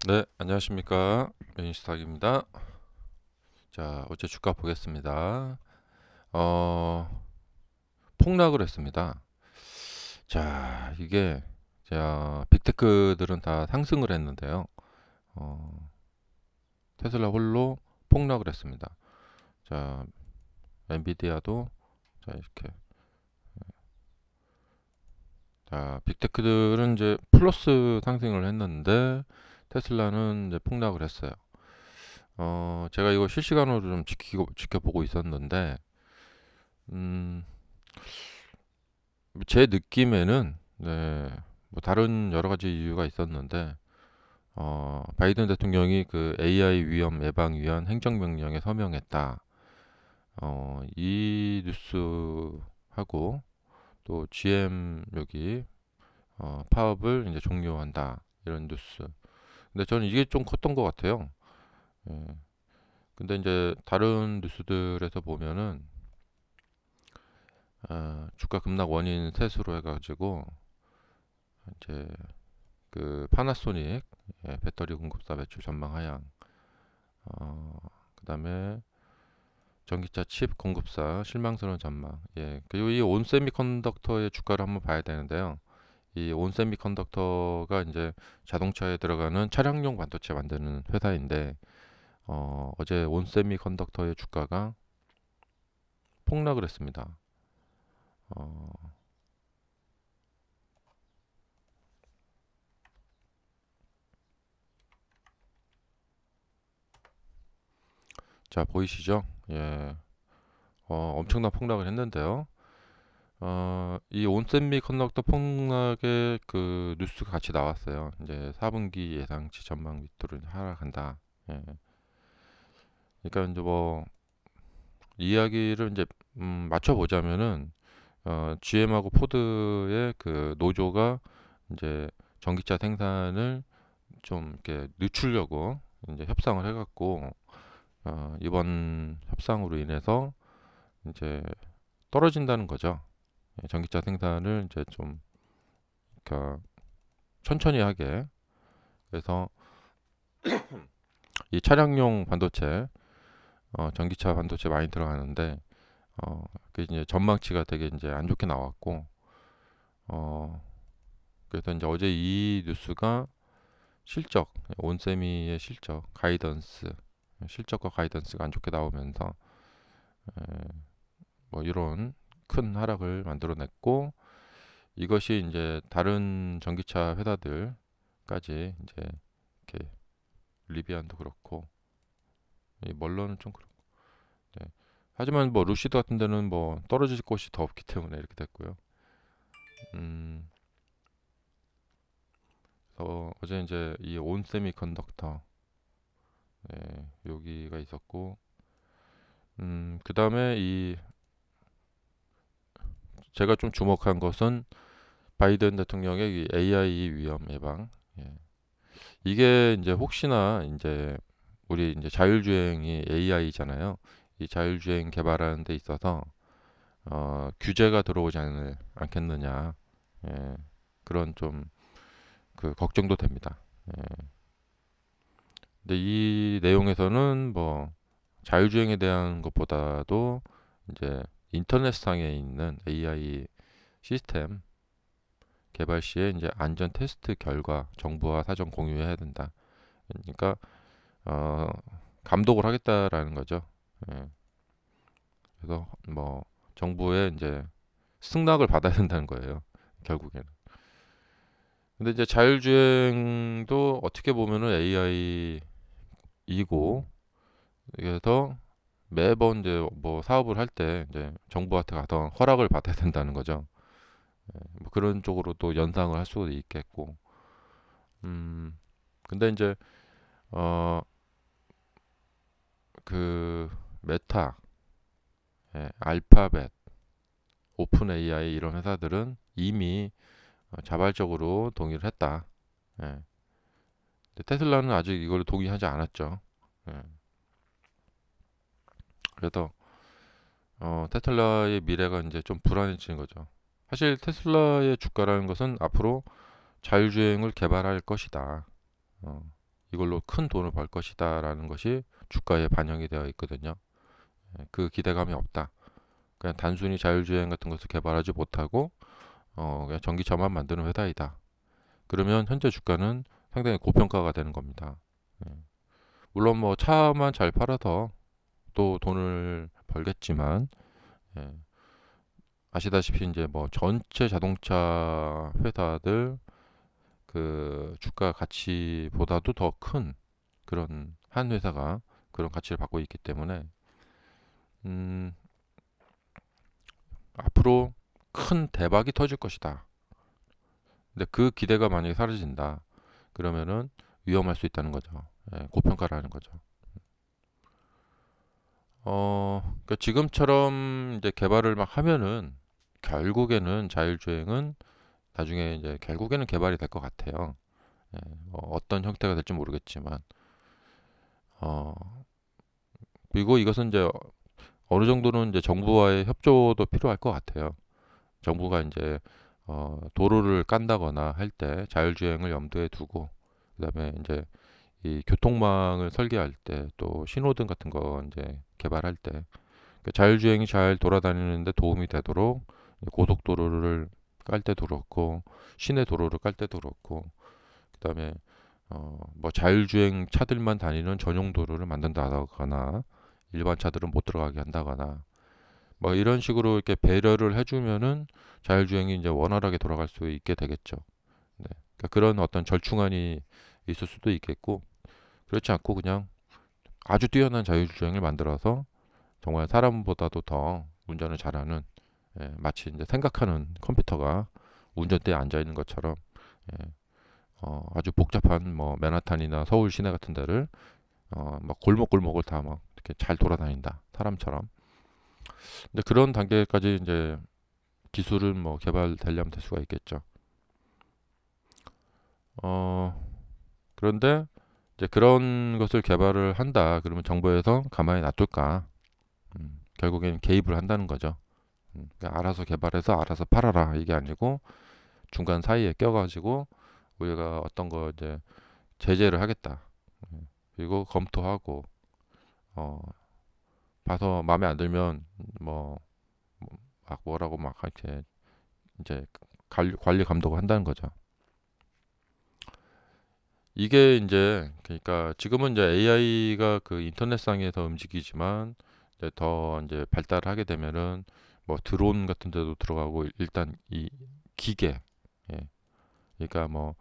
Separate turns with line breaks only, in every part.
네, 안녕하십니까. 메인스탁입니다. 자, 어제 주가 보겠습니다. 어, 폭락을 했습니다. 자, 이게, 자, 빅테크들은 다 상승을 했는데요. 어, 테슬라 홀로 폭락을 했습니다. 자, 엔비디아도, 자, 이렇게. 자, 빅테크들은 이제 플러스 상승을 했는데, 테슬라는 이제 폭락을 했어요. 제가 이거 실시간으로 좀 지켜보고 있었는데, 음, 제 느낌에는 네, 뭐 다른 여러 가지 이유가 있었는데 바이든 대통령이 그 AI 위험 예방 위한 행정명령에 서명했다. 이 뉴스하고 또 GM 여기 파업을 이제 종료한다 이런 뉴스. 근데 저는 이게 좀 컸던 것 같아요. 예. 근데 이제 다른 뉴스들에서 보면은 주가 급락 원인 셋으로 해가지고 이제 그 파나소닉 배터리 공급사 매출 전망 하향, 그다음에 전기차 칩 공급사 실망스러운 전망. 그리고 이 온세미컨덕터의 주가를 한번 봐야 되는데요. 이 온세미컨덕터가 이제 자동차에 들어가는 차량용 반도체 만드는 회사인데 어제 온세미컨덕터의 주가가 폭락을 했습니다. 어, 자 보이시죠? 예, 엄청난 폭락을 했는데요. 이 온세미 컨덕터 폭락의 그 뉴스가 같이 나왔어요. 이제 4분기 예상치 전망 밑으로 하락한다. 예. 그러니까 이제 뭐 이야기를 이제 맞춰보자면은 GM하고 포드의 그 노조가 이제 전기차 생산을 좀 이렇게 늦추려고 이제 협상을 해갖고 이번 협상으로 인해서 이제 떨어진다는 거죠. 전기차 생산을 이제 좀 그러니까 천천히 하게. 그래서 이 차량용 반도체, 전기차 반도체 많이 들어가는데, 그 이제 전망치가 되게 이제 안 좋게 나왔고, 어, 그래서 이제 어제 이 뉴스가 실적, 온세미의 실적, 가이던스, 실적과 가이던스가 안 좋게 나오면서, 뭐 이런 큰 하락을 만들어냈고, 이것이 이제 다른 전기차 회사들까지 이제 이렇게 리비안도 그렇고, 이 멀런은 좀 그렇고, 네. 하지만 뭐 루시드 같은 데는 뭐 떨어질 곳이 더 없기 때문에 이렇게 됐고요. 음, 어제 이제 이 온세미 컨덕터 여기가 있었고, 그 다음에 이 제가 좀 주목한 것은 바이든 대통령의 이 AI 위험 예방. 예. 이게 이제 혹시나 이제 우리 이제 자율주행이 AI잖아요. 이 자율주행 개발하는 데 있어서 규제가 들어오지 않겠느냐. 예. 그런 좀 그 걱정도 됩니다. 예. 근데 이 내용에서는 뭐 자율주행에 대한 것보다도 이제 인터넷상에 있는 AI 시스템 개발 시에 이제 안전 테스트 결과 정부와 사전 공유해야 된다. 그러니까 어, 감독을 하겠다라는 거죠. 예. 그래서 뭐 정부의 이제 승낙을 받아야 된다는 거예요. 결국에는. 근데 이제 자율주행도 어떻게 보면은 AI이고 그래서 매번 이제 뭐 사업을 할 때 이제 정부한테 가서 허락을 받아야 된다는 거죠. 뭐 그런 쪽으로 또 연상을 할 수도 있겠고. 음, 근데 이제 어, 그 메타, 알파벳, 오픈 AI 이런 회사들은 이미 자발적으로 동의를 했다. 예. 근데 테슬라는 아직 이걸 동의하지 않았죠. 예. 그래서 테슬라의 미래가 이제 좀 불안해지는 거죠. 사실 테슬라의 주가라는 것은 앞으로 자율주행을 개발할 것이다. 어, 이걸로 큰 돈을 벌 것이다라는 것이 주가에 반영이 되어 있거든요. 그 기대감이 없다. 그냥 단순히 자율주행 같은 것을 개발하지 못하고 그냥 전기차만 만드는 회사이다. 그러면 현재 주가는 상당히 고평가가 되는 겁니다. 예. 물론 뭐 차만 잘 팔아서 또 돈을 벌겠지만, 예. 아시다시피 이제 뭐 전체 자동차 회사들 그 주가 가치보다도 더 큰 그런 한 회사가 그런 가치를 받고 있기 때문에 음, 앞으로 큰 대박이 터질 것이다. 근데 그 기대가 만약에 사라진다. 그러면은 위험할 수 있다는 거죠. 예, 고평가라는 거죠. 그러니까 지금처럼 이제 개발을 막 하면은 결국에는 자율주행은 나중에 이제 결국에는 개발이 될 것 같아요. 예, 어떤 형태가 될지 모르겠지만, 어, 그리고 이것은 이제 어느 정도는 이제 정부와의 협조도 필요할 것 같아요. 정부가 이제 도로를 깐다거나 할 때 자율주행을 염두에 두고, 그다음에 이제 이 교통망을 설계할 때 또 신호등 같은 거 이제 개발할 때 자율주행이 잘 돌아다니는데 도움이 되도록 고속도로를 깔 때도 그렇고 시내 도로를 깔 때도 그렇고 그다음에 뭐 자율주행 차들만 다니는 전용 도로를 만든다거나 일반 차들은 못 들어가게 한다거나 뭐 이런 식으로 이렇게 배려를 해주면은 자율주행이 이제 원활하게 돌아갈 수 있게 되겠죠. 네. 그러니까 그런 어떤 절충안이 있을 수도 있겠고 그렇지 않고 그냥 아주 뛰어난 자율주행을 만들어서 정말 사람보다도 더 운전을 잘하는 마치 이제 생각하는 컴퓨터가 운전대에 앉아 있는 것처럼 예, 아주 복잡한 뭐 맨하탄이나 서울 시내 같은 데를 막 골목골목을 다 막 이렇게 잘 돌아다닌다 사람처럼. 근데 그런 단계까지 이제 기술은 뭐 개발되려면 될 수가 있겠죠. 어, 그런데 이제 그런 것을 개발을 한다. 그러면 정부에서 가만히 놔둘까? 결국엔 개입을 한다는 거죠. 그러니까 알아서 개발해서 알아서 팔아라 이게 아니고 중간 사이에 껴가지고 우리가 어떤 거 이제 제재를 하겠다. 그리고 검토하고 어, 봐서 마음에 안 들면 뭐 막 뭐라고 막 이렇게 이제 관리 감독을 한다는 거죠. 이게 이제 그러니까 지금은 이제 AI가 그 인터넷상에서 움직이지만 이제 더 이제 발달하게 되면은 뭐 드론 같은 데도 들어가고 일단 이 기계 예. 그러니까 뭐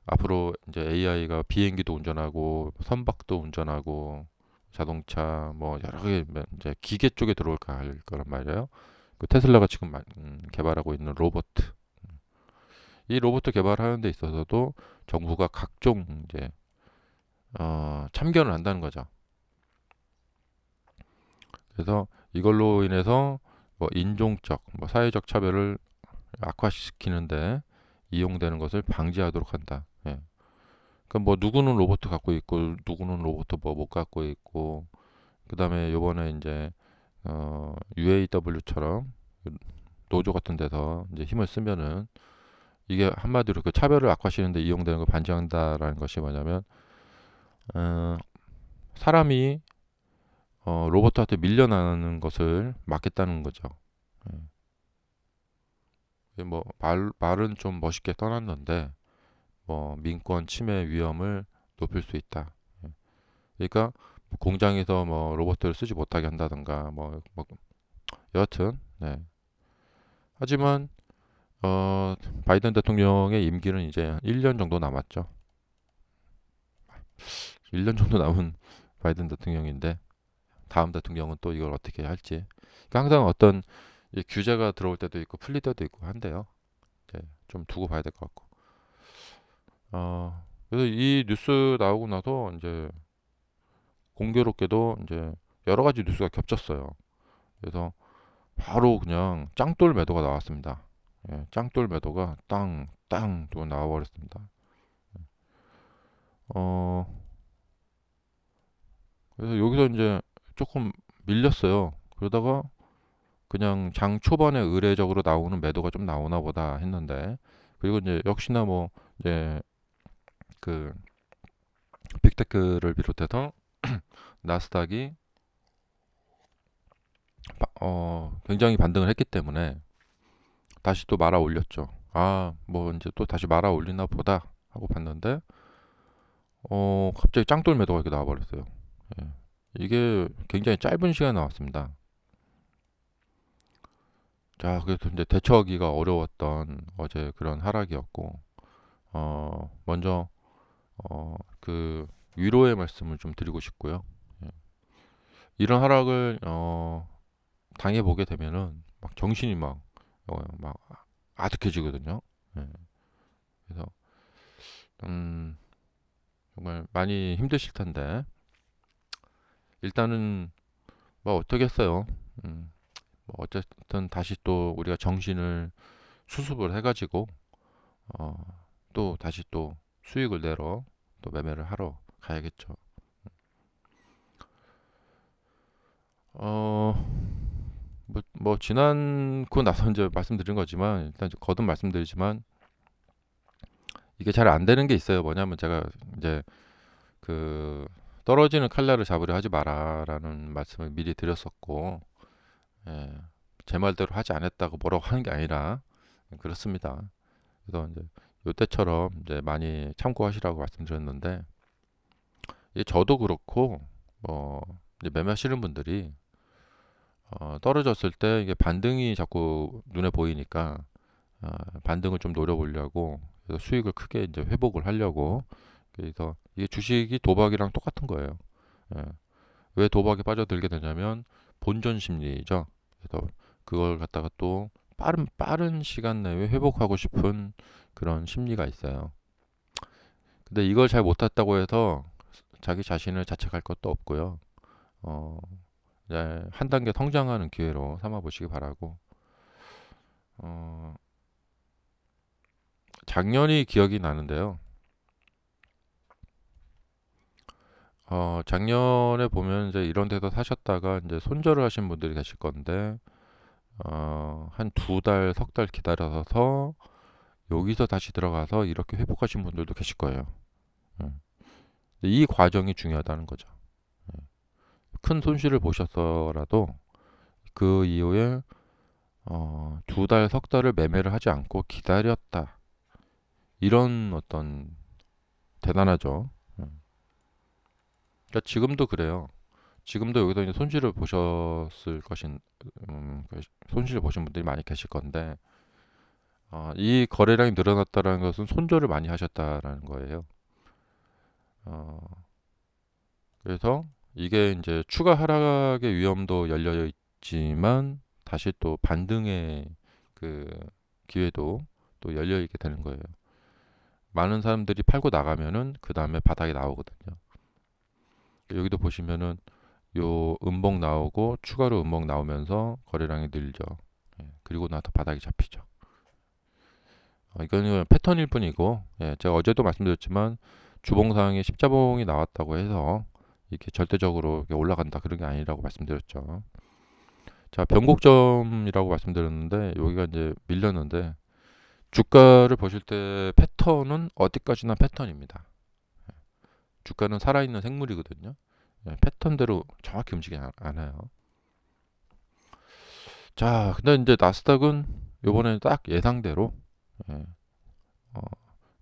앞으로 이제 AI가 비행기도 운전하고 선박도 운전하고 자동차 뭐 여러 개 이제 기계 쪽에 들어올까 할 거란 말이에요. 그 테슬라가 지금 개발하고 있는 로봇 이 로봇 개발하는 데 있어서도 정부가 각종 이제 참견을 한다는 거죠. 그래서 이걸로 인해서 뭐 인종적, 뭐 사회적 차별을 악화시키는데 이용되는 것을 방지하도록 한다. 예. 그러니까 뭐 누구는 로봇 갖고 있고 누구는 로봇 뭐 못 갖고 있고 그다음에 요번에 이제 UAW처럼 노조 같은 데서 이제 힘을 쓰면은 이게 한마디로 그 차별을 악화시키는데 이용되는 걸 반지한다라는 것이 뭐냐면 어, 사람이 로봇한테 밀려나는 것을 막겠다는 거죠. 뭐 말은 좀 멋있게 떠났는데 뭐 민권 침해 위험을 높일 수 있다. 그러니까 뭐 공장에서 뭐 로봇을 쓰지 못하게 한다든가 뭐 여하튼 네. 하지만 바이든 대통령의 임기는 이제 1년 정도 남았죠. 1년 정도 남은 바이든 대통령인데 다음 대통령은 또 이걸 어떻게 할지. 그러니까 항상 어떤 규제가 들어올 때도 있고 풀릴 때도 있고 한데요. 이제 좀 두고 봐야 될 것 같고. 그래서 이 뉴스 나오고 나서 이제 공교롭게도 이제 여러 가지 뉴스가 겹쳤어요. 그래서 바로 그냥 짱돌 매도가 나왔습니다. 예, 짱돌 매도가 땅 또 나와버렸습니다. 어, 그래서 여기서 이제 조금 밀렸어요. 그러다가 그냥 장 초반에 의례적으로 나오는 매도가 좀 나오나 보다 했는데 그리고 이제 역시나 뭐 이제 그 나스닥을 비롯해서 나스닥이 굉장히 반등을 했기 때문에 다시 또 말아 올렸죠. 뭐 이제 또 다시 말아 올리나 보다 하고 봤는데 갑자기 짱돌 매도가 이렇게 나와버렸어요. 예. 이게 굉장히 짧은 시간에 나왔습니다. 자, 그래서 이제 대처하기가 어려웠던 어제 그런 하락이었고, 먼저 그 위로의 말씀을 좀 드리고 싶고요. 예. 이런 하락을 당해보게 되면은 막 정신이 막 아득해지거든요. 예. 그래서 정말 많이 힘드실 텐데 일단은 뭐 어떻겠어요. 뭐 어쨌든 다시 또 우리가 정신을 수습을 해가지고 어, 또 다시 또 수익을 내러 또 매매를 하러 가야겠죠. 어, 뭐 지난고 나서 이제 말씀드린 거지만 일단 이제 거듭 말씀드리지만 이게 잘 안 되는 게 있어요. 뭐냐면 제가 이제 그 떨어지는 칼날을 잡으려 하지 마라라는 말씀을 미리 드렸었고, 예, 제 말대로 하지 않았다고 뭐라고 하는 게 아니라 그렇습니다. 그래서 이제 요때처럼 이제 많이 참고하시라고 말씀드렸는데, 이게 저도 그렇고 뭐 이제 매매하시는 분들이 떨어졌을 때 이게 반등이 자꾸 눈에 보이니까 반등을 좀 노려보려고 그래서 수익을 크게 이제 회복을 하려고 그래서 이게 주식이 도박이랑 똑같은 거예요. 예. 왜 도박에 빠져들게 되냐면 본전 심리죠. 그래서 그걸 갖다가 또 빠른 시간 내에 회복하고 싶은 그런 심리가 있어요. 근데 이걸 잘 못했다고 해서 자기 자신을 자책할 것도 없고요. 어, 이제 한 단계 성장하는 기회로 삼아 보시기 바라고. 어, 작년이 기억이 나는데요. 작년에 보면 이제 이런 데서 사셨다가 이제 손절을 하신 분들이 계실 건데, 한 두 달, 석 달 기다려서 여기서 다시 들어가서 이렇게 회복하신 분들도 계실 거예요. 예. 이 과정이 중요하다는 거죠. 예. 큰 손실을 보셨더라도 그 이후에 두 달, 석 달을 매매를 하지 않고 기다렸다. 이런 어떤 대단하죠. 예. 그러니까 지금도 그래요. 지금도 여기서 이제 손실을 보셨을 것인 손실을 보신 분들이 많이 계실 건데 이 거래량이 늘어났다는 것은 손절을 많이 하셨다라는 거예요. 어, 그래서 이게 이제 추가 하락의 위험도 열려 있지만 다시 또 반등의 그 기회도 또 열려 있게 되는 거예요. 많은 사람들이 팔고 나가면은 그 다음에 바닥이 나오거든요. 여기도 보시면은 요 음봉 나오고 추가로 음봉 나오면서 거래량이 늘죠. 예, 그리고 나서 바닥이 잡히죠. 이거는 패턴일 뿐이고, 예, 제가 어제도 말씀드렸지만 주봉상에 십자봉이 나왔다고 해서 이렇게 절대적으로 이렇게 올라간다 그런 게 아니라고 말씀드렸죠. 자, 변곡점이라고 말씀드렸는데 여기가 이제 밀렸는데 주가를 보실 때 패턴은 어디까지나 패턴입니다. 주가는 살아있는 생물이거든요. 예, 패턴대로 정확히 움직이지 않아요. 자, 근데 이제 나스닥은 요번에 딱 예상대로 예, 어,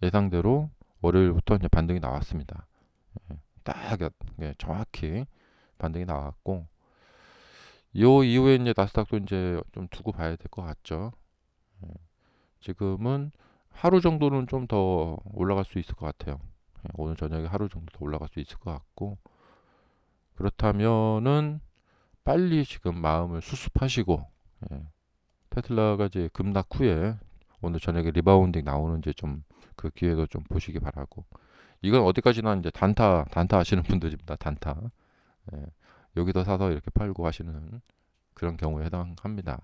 예상대로 월요일부터 이제 반등이 나왔습니다. 예, 딱 정확히 반등이 나왔고 요 이후에 이제 나스닥도 이제 좀 두고 봐야 될 것 같죠. 예, 지금은 하루 정도는 좀 더 올라갈 수 있을 것 같아요. 예, 오늘 저녁에 하루 정도 더 올라갈 수 있을 것 같고 그렇다면은 빨리 지금 마음을 수습하시고 예, 테슬라가 이제 급락 후에 오늘 저녁에 리바운딩 나오는지 좀 그 기회도 좀 보시기 바라고 이건 어디까지나 이제 단타 하시는 분들입니다. 단타. 예, 여기서 사서 이렇게 팔고 하시는 그런 경우에 해당합니다.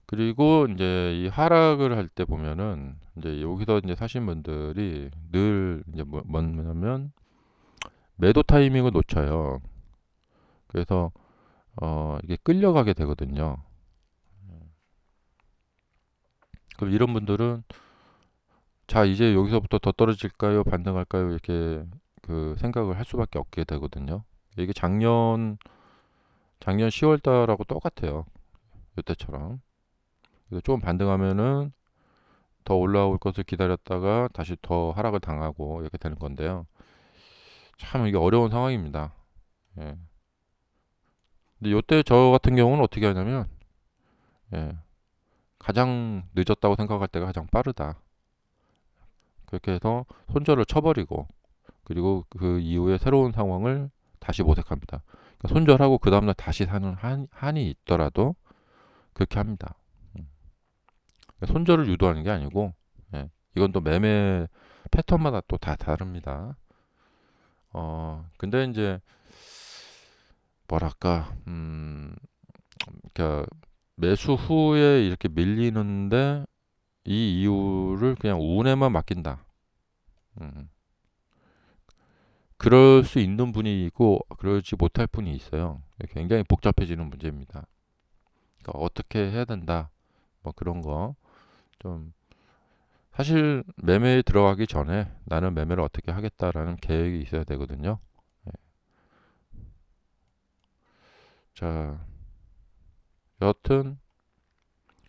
그리고 이제 이 하락을 할 때 보면은 이제 여기서 이제 사신 분들이 늘 이제 뭐냐면 매도 타이밍을 놓쳐요. 그래서 이게 끌려가게 되거든요. 그럼 이런 분들은 자, 이제 여기서부터 더 떨어질까요? 반등할까요? 이렇게 그 생각을 할 수밖에 없게 되거든요. 이게 작년 10월 달하고 똑같아요. 이때처럼. 그래서 좀 반등하면은 더 올라올 것을 기다렸다가 다시 더 하락을 당하고 이렇게 되는 건데요. 참 이게 어려운 상황입니다. 예. 근데 요때 저 같은 경우는 어떻게 하냐면, 예, 가장 늦었다고 생각할 때가 가장 빠르다. 그렇게 해서 손절을 쳐버리고, 그리고 그 이후에 새로운 상황을 다시 모색합니다. 그러니까 손절하고 그 다음날 다시 사는 한이 있더라도 그렇게 합니다. 음. 그러니까 손절을 유도하는 게 아니고, 예, 이건 또 매매 패턴마다 또 다 다릅니다. 근데 이제 뭐랄까, 그러니까 매수 후에 이렇게 밀리는데 이 이유를 그냥 운에만 맡긴다. 음. 그럴 수 있는 분이 있고 그러지 못할 분이 있어요. 굉장히 복잡해지는 문제입니다. 그러니까 어떻게 해야 된다. 뭐 그런 거 좀 사실 매매에 들어가기 전에 나는 매매를 어떻게 하겠다라는 계획이 있어야 되거든요. 예. 자, 여하튼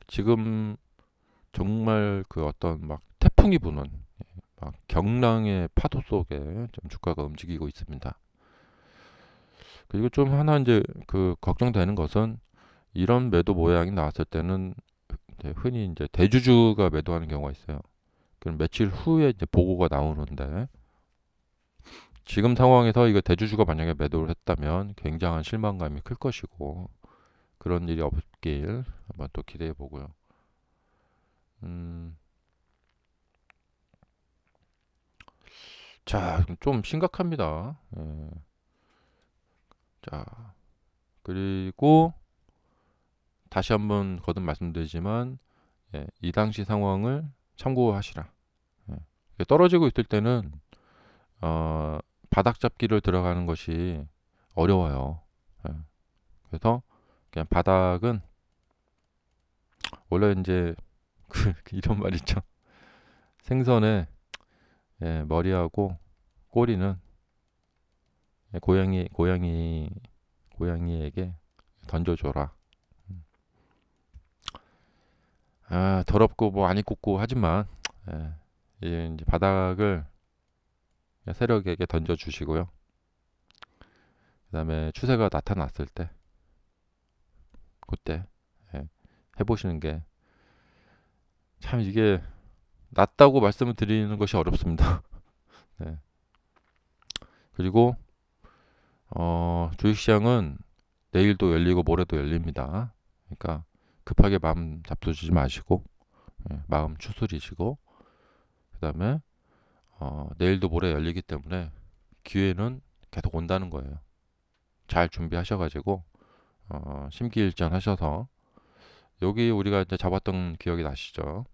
지금 정말 그 어떤 막 태풍이 부는 막 경랑의 파도 속에 좀 주가가 움직이고 있습니다. 그리고 좀 하나 이제 그 걱정되는 것은 이런 매도 모양이 나왔을 때는 이제 흔히 이제 대주주가 매도하는 경우가 있어요. 그럼 며칠 후에 이제 보고가 나오는데 지금 상황에서 이거 대주주가 만약에 매도를 했다면 굉장한 실망감이 클 것이고 그런 일이 없길 한번 또 기대해 보고요. 음, 자, 좀 심각합니다. 예. 자, 그리고 다시 한번 거듭 말씀드리지만 예, 이 당시 상황을 참고하시라. 예. 떨어지고 있을 때는 어, 바닥 잡기를 들어가는 것이 어려워요. 예. 그래서 그냥 바닥은 원래 이제 이런 말 있죠. 생선의 예, 머리하고 꼬리는 예, 고양이에게 던져줘라. 음. 아, 더럽고 뭐 안 이쁘고 하지만 예, 이제 바닥을 세력에게 던져주시고요. 그다음에 추세가 나타났을 때 그때 예, 해보시는 게 참 이게 낫다고 말씀을 드리는 것이 어렵습니다. 네. 그리고 주식시장은 내일도 열리고 모레도 열립니다. 그러니까 급하게 마음 잡수지 마시고 예, 마음 추스리시고 그다음에 내일도 모레 열리기 때문에 기회는 계속 온다는 거예요. 잘 준비하셔가지고 심기일전 하셔서 여기 우리가 이제 잡았던 기억이 나시죠?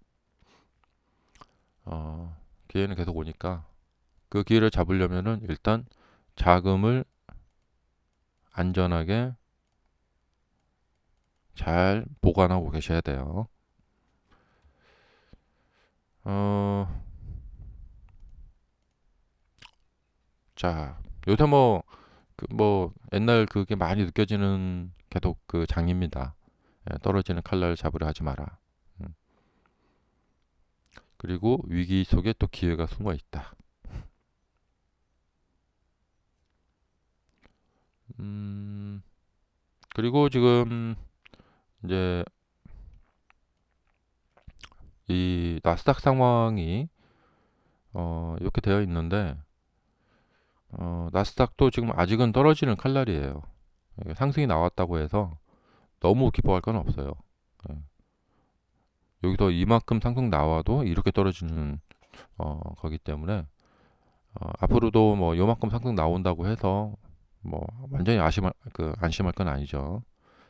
기회는 계속 오니까 그 기회를 잡으려면은 일단 자금을 안전하게 잘 보관하고 계셔야 돼요. 어, 자, 요새 뭐 옛날 그게 많이 느껴지는 계속 그 장입니다. 예, 떨어지는 칼날 잡으려 하지 마라. 음, 그리고 위기 속에 또 기회가 숨어 있다. 음, 그리고 지금 이제 이 나스닥 상황이 이렇게 되어 있는데 나스닥도 지금 아직은 떨어지는 칼날이에요. 예, 상승이 나왔다고 해서 너무 기뻐할 건 없어요. 예, 여기서 이만큼 상승 나와도 이렇게 떨어지는 거기 때문에 앞으로도 뭐 요만큼 상승 나온다고 해서 뭐 완전히 안심할 건 아니죠.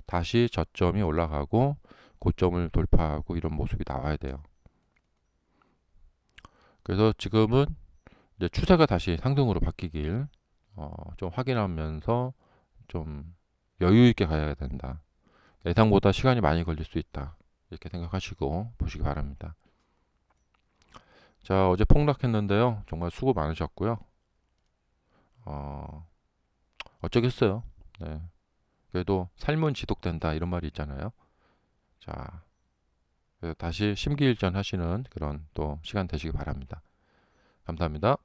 다시 저점이 올라가고 고점을 돌파하고 이런 모습이 나와야 돼요. 그래서 지금은 이제 추세가 다시 상승으로 바뀌길 좀 확인하면서 좀 여유 있게 가야 된다. 예상보다 시간이 많이 걸릴 수 있다. 이렇게 생각하시고 보시기 바랍니다. 자, 어제 폭락했는데요. 정말 수고 많으셨고요. 어, 어쩌겠어요. 네. 그래도 삶은 지속된다 이런 말이 있잖아요. 자, 그래서 다시 심기일전 하시는 그런 또 시간 되시기 바랍니다. 감사합니다.